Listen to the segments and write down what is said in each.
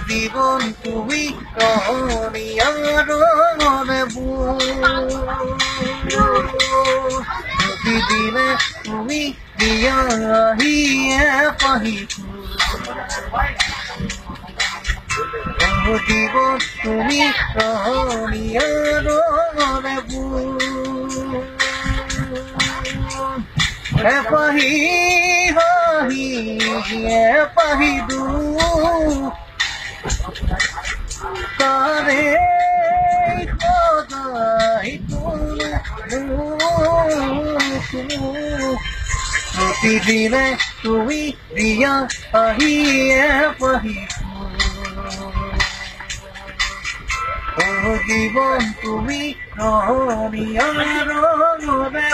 জীবন তুমি রহনিয়ার মনে প্রতিদিনে তুমি দিয়া আহিয়ে পাহি জীবন তুমি রহনিয়ার মনে পাহি হাহি পাহি দু তারে খোদাই প্রতিদিনে তুমি দিয়া আহিয়ে পাহি জীবন তুমি রহনিয়ার মনে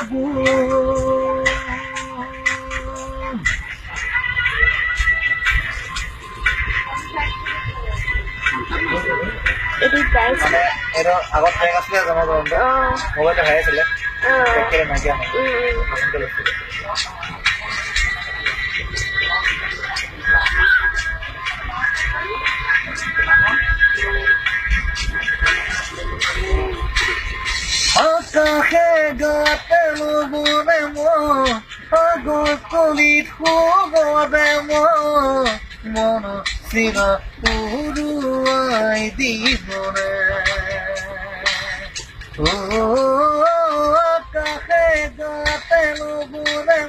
এটি প্রাইস মানে এর আগত ট্রেক আছিলে জমা কৰোঁতে মোবাইলটো হেৰাই আছিলে নাইকিয়া আকাশে গাতে লবনে আগৰ কলিত শুবনে মন চিনা উৰুৱাই দিবনে আকাশে গাতে লবনে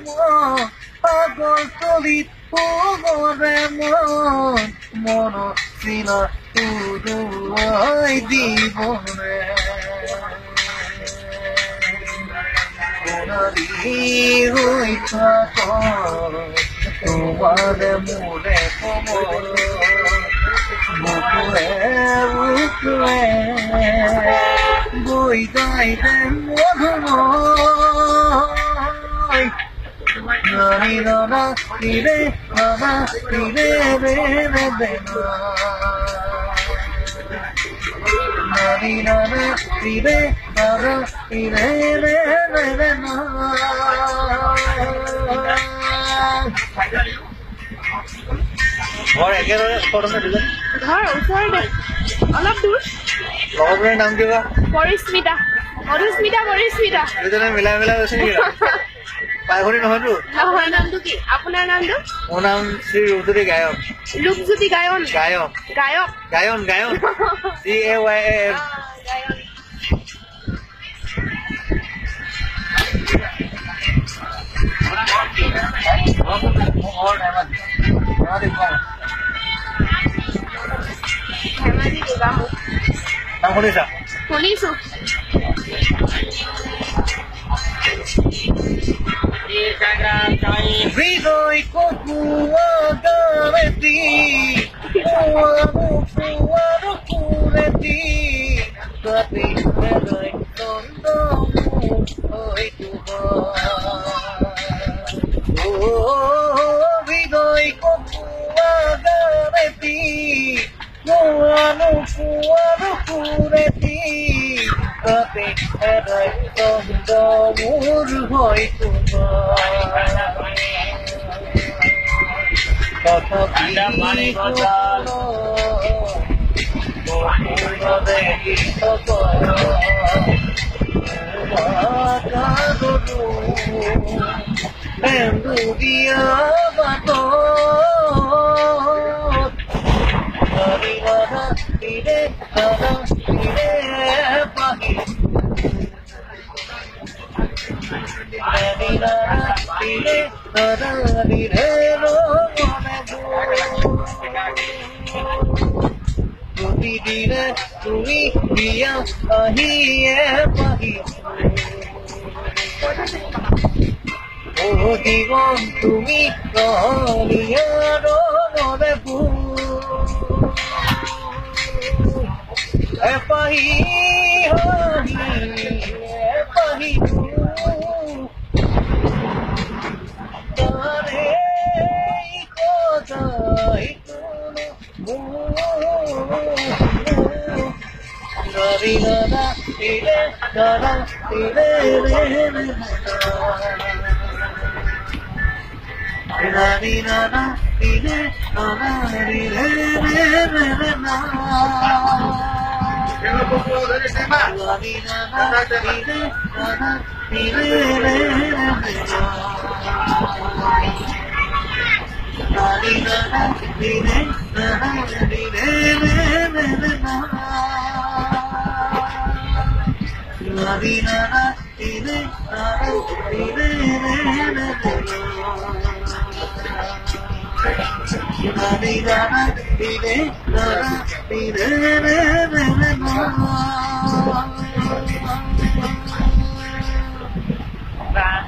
আগৰ কলিত শুবনে মন চিনা উৰুৱাই দিবনে হৈ থাক তোমার মোরে কমল বুকুরে বুকুরে বই যাইতে মধুময় নারী নানা তীরে রে রে নারী নানা তীরে রে রে ঘৰ একেবাৰে ওচৰতে দিলে ঘৰ ওচৰতে অলপ দূৰ লগৰবোৰৰ নাম কিবা পৰিস্মিতা মধুস্মিতা পৰিস্মিতা দুজনে মিলাই গৈছে নেকি পাইভনী নহয়তো নহয় নামটো কি আপোনাৰ নামটো মোৰ নাম শ্ৰী ৰূপজ্যোতি গায়ক ৰূপজ্যোতি গায়ন গায়ক গায়ক গায়ন গায়ন GAYAN গায়ন ধেমাজি গোগামুখ নাম শুনিছা শুনিছো হৃদয় ককুয়া গারেতি কুয়ারু কুরেতি গতি হৃদয় চন্দ্র হইতু হৃদয় ককুয়া গারেতি কুয়ারু কুরেতি গতি হৃদয় চন্দ্র হইতু কথা পানি গজালো মনে গীত কাগরু বেন্দু দিয়া বাত হরিবাদা তীরে দাদা তীরে পাহি তীরে দাদা তীরে প্রতিদিনে তুমি দিয়া আহিয়ে পাহি ও জীবন তুমি রহনিয়ার মনে পাহি পাহি তারে কোথায় Ra